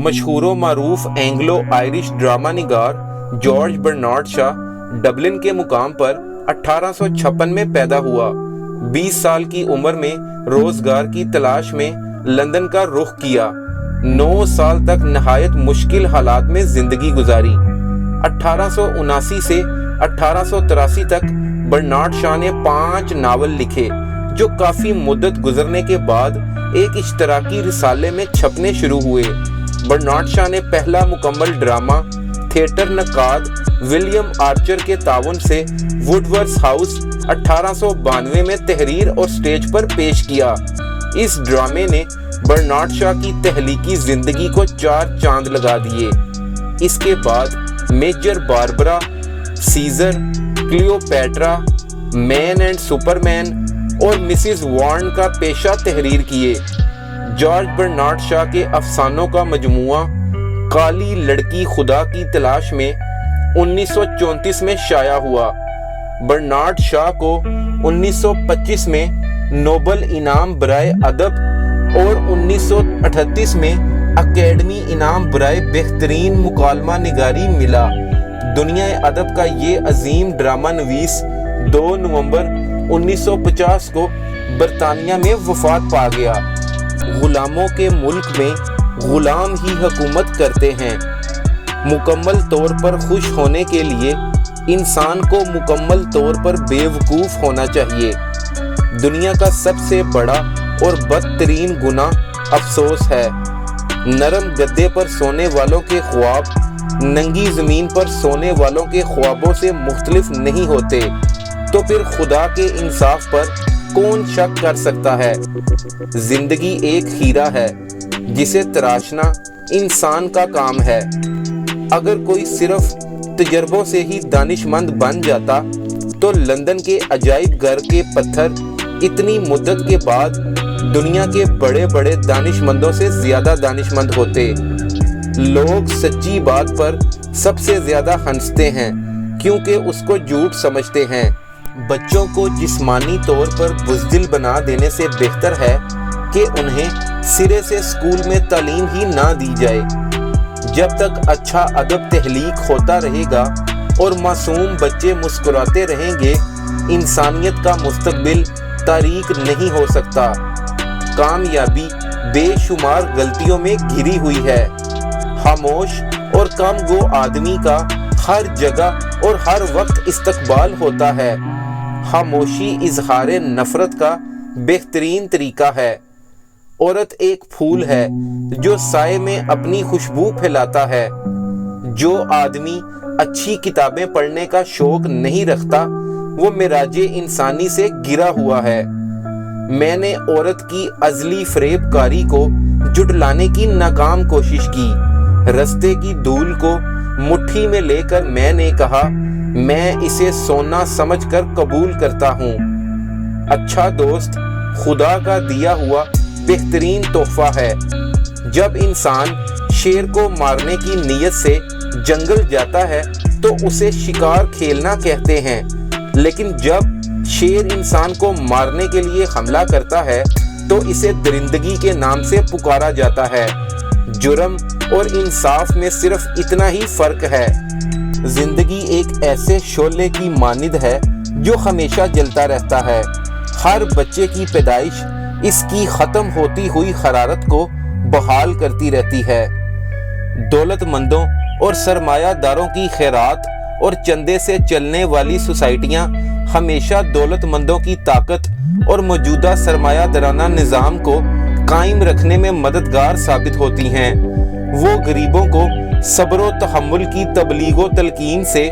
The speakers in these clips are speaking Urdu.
مشہور و معروف اینگلو آئرش ڈرامہ نگار جارج برنارڈ شاء ڈبلن کے مقام پر 1856 میں پیدا ہوا۔ 20 سال کی عمر میں روزگار کی تلاش میں لندن کا رخ کیا۔ 9 سال تک نہایت مشکل حالات میں زندگی گزاری۔ 1879 سے 1883 تک برنارڈ شاء نے 5 ناول لکھے جو کافی مدت گزرنے کے بعد ایک اشتراکی رسالے میں چھپنے شروع ہوئے۔ برنارڈ شاء نے پہلا مکمل ڈرامہ تھیٹر نقاد ولیم آرچر کے تعاون سے ووڈورتھ ہاؤس 1892 میں تحریر اور سٹیج پر پیش کیا۔ اس ڈرامے نے برنارڈ شاء کی تخلیقی زندگی کو 4 چاند لگا دیے۔ اس کے بعد Major Barbara, Caesar, Cleopatra, man and superman اور مسز وارن کا پیشہ تحریر کیے۔ جارج برنارڈ شاء کے افسانوں کا مجموعہ کالی لڑکی خدا کی تلاش میں 1934 میں شائع ہوا۔ برنارڈ شاء کو 1925 میں نوبل انعام برائے ادب اور 1938 میں اکیڈمی انعام برائے بہترین مکالمہ نگاری ملا۔ دنیا ادب کا یہ عظیم ڈرامہ نویس 2 نومبر 1950 کو برطانیہ میں وفات پا گیا۔ غلاموں کے ملک میں غلام ہی حکومت کرتے ہیں۔ مکمل طور پر خوش ہونے کے لیے انسان کو مکمل طور پر بے وقوف ہونا چاہیے۔ دنیا کا سب سے بڑا اور بدترین گناہ افسوس ہے۔ نرم گدے پر سونے والوں کے خواب ننگی زمین پر سونے والوں کے خوابوں سے مختلف نہیں ہوتے، تو پھر خدا کے انصاف پر کون شک کر سکتا ہے؟ زندگی ایک ہیرا ہے جسے تراشنا انسان کا کام ہے۔ اگر کوئی صرف تجربوں سے ہی دانش مند بن جاتا تو لندن کے عجائب گھر کے پتھر اتنی مدت کے بعد دنیا کے بڑے بڑے دانش مندوں سے زیادہ دانش مند ہوتے۔ لوگ سچی بات پر سب سے زیادہ ہنستے ہیں کیونکہ اس کو جھوٹ سمجھتے ہیں۔ بچوں کو جسمانی طور پر بزدل بنا دینے سے بہتر ہے کہ انہیں سرے سے اسکول میں تعلیم ہی نہ دی جائے۔ جب تک اچھا ادب تخلیق ہوتا رہے گا اور معصوم بچے مسکراتے رہیں گے، انسانیت کا مستقبل تاریک نہیں ہو سکتا۔ کامیابی بے شمار غلطیوں میں گھری ہوئی ہے۔ خاموش اور کم گو آدمی کا ہر جگہ اور ہر وقت استقبال ہوتا ہے۔ خاموشی اظہار نفرت کا بہترین طریقہ ہے۔ عورت ایک پھول ہے جو سائے میں اپنی خوشبو پھیلاتا ہے۔ جو آدمی اچھی کتابیں پڑھنے کا شوق نہیں رکھتا وہ معراج انسانی سے گرا ہوا ہے۔ میں نے عورت کی ازلی فریب کاری کو جھٹلانے کی ناکام کوشش کی۔ رستے کی دھول کو مٹھی میں لے کر میں نے کہا، میں اسے سونا سمجھ کر قبول کرتا ہوں۔ اچھا دوست خدا کا دیا ہوا بہترین تحفہ ہے۔ جب انسان شیر کو مارنے کی نیت سے جنگل جاتا ہے تو اسے شکار کھیلنا کہتے ہیں، لیکن جب شیر انسان کو مارنے کے لیے حملہ کرتا ہے تو اسے درندگی کے نام سے پکارا جاتا ہے۔ جرم اور انصاف میں صرف اتنا ہی فرق ہے۔ زندگی ایک ایسے شعلے کی مانند ہے جو ہمیشہ جلتا رہتا ہے۔ ہر بچے کی پیدائش اس کی ختم ہوتی ہوئی حرارت کو بحال کرتی رہتی ہے۔ دولت مندوں اور سرمایہ داروں کی خیرات اور چندے سے چلنے والی سوسائٹیاں ہمیشہ دولت مندوں کی طاقت اور موجودہ سرمایہ دارانہ نظام کو قائم رکھنے میں مددگار ثابت ہوتی ہیں۔ وہ غریبوں کو صبر و تحمل کی تبلیغ و تلقین سے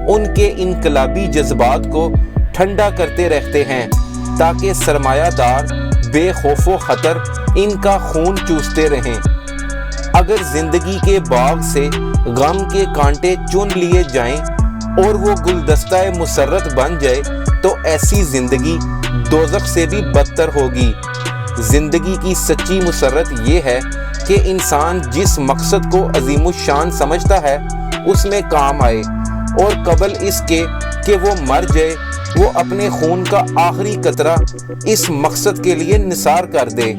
ان کے انقلابی جذبات کو ٹھنڈا کرتے رہتے ہیں تاکہ سرمایہ دار بے خوف و خطر ان کا خون چوستے رہیں۔ اگر زندگی کے باغ سے غم کے کانٹے چن لیے جائیں اور وہ گلدستہ مسرت بن جائے تو ایسی زندگی دوزخ سے بھی بدتر ہوگی۔ زندگی کی سچی مسرت یہ ہے کہ انسان جس مقصد کو عظیم الشان سمجھتا ہے اس میں کام آئے، اور قبل اس کے کہ وہ مر جائے وہ اپنے خون کا آخری قطرہ اس مقصد کے لیے نثار کر دے۔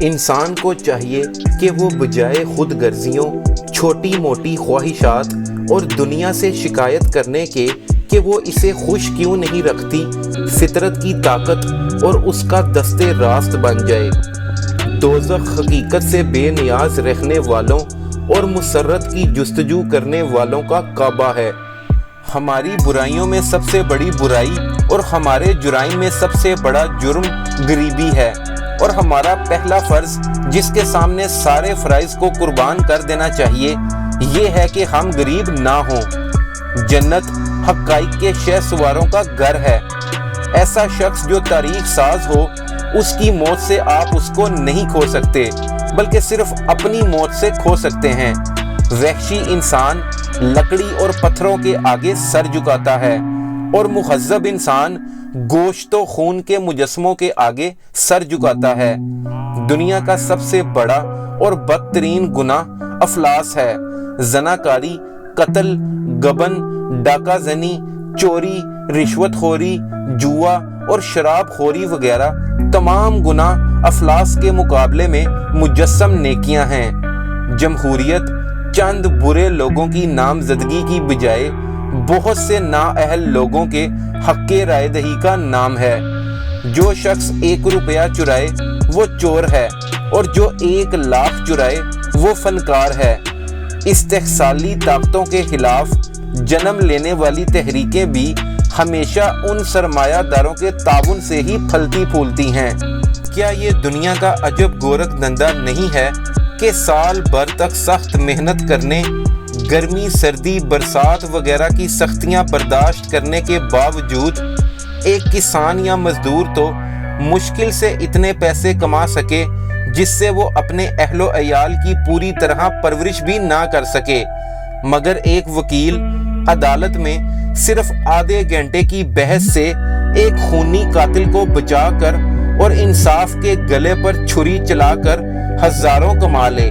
انسان کو چاہیے کہ وہ بجائے خود غرضیوں، چھوٹی موٹی خواہشات اور دنیا سے شکایت کرنے کے کہ وہ اسے خوش کیوں نہیں رکھتی، فطرت کی طاقت اور اس کا دست راست بن جائے۔ دوزخ حقیقت سے بے نیاز رہنے والوں اور مسرت کی جستجو کرنے والوں کا کعبہ ہے۔ ہماری برائیوں میں سب سے بڑی برائی اور ہمارے جرائم میں سب سے بڑا جرم غریبی ہے، اور ہمارا پہلا فرض جس کے سامنے سارے فرائض کو قربان کر دینا چاہیے یہ ہے کہ ہم غریب نہ ہوں۔ جنت حقائق کے شہ سواروں کا گھر ہے۔ ایسا شخص جو تاریخ ساز ہو، اس کی موت سے آپ اس کو نہیں کھو سکتے، بلکہ صرف اپنی موت سے کھو سکتے ہیں۔ وحشی انسان لکڑی اور پتھروں کے آگے سر جھکاتا ہے، اور مہذب انسان گوشت و خون کے مجسموں کے آگے سر جھکاتا ہے۔ دنیا کا سب سے بڑا اور بدترین گناہ افلاس ہے۔ زناکاری، قتل، گبن، ڈاکہ زنی، چوری، رشوت خوری، جوا اور شراب خوری وغیرہ تمام گناہ افلاس کے مقابلے میں مجسم نیکیاں ہیں۔ جمہوریت چند برے لوگوں کی نامزدگی کی بجائے بہت سے نااہل لوگوں کے حق رائے دہی کا نام ہے۔ جو شخص 1 روپیہ چرائے وہ چور ہے، اور جو 1 لاکھ چرائے وہ فنکار ہے۔ استحصالی طاقتوں کے خلاف جنم لینے والی تحریکیں بھی ہمیشہ ان سرمایہ داروں کے تعاون سے ہی پھلتی پھولتی ہیں۔ کیا یہ دنیا کا عجب گورکھ دھندا نہیں ہے کہ سال بھر تک سخت محنت کرنے، گرمی، سردی، برسات وغیرہ کی سختیاں برداشت کرنے کے باوجود ایک کسان یا مزدور تو مشکل سے اتنے پیسے کما سکے جس سے وہ اپنے اہل و عیال کی پوری طرح پرورش بھی نہ کر سکے، مگر ایک وکیل عدالت میں صرف آدھے گھنٹے کی بحث سے ایک خونی قاتل کو بچا کر اور انصاف کے گلے پر چھری چلا کر ہزاروں کما لے۔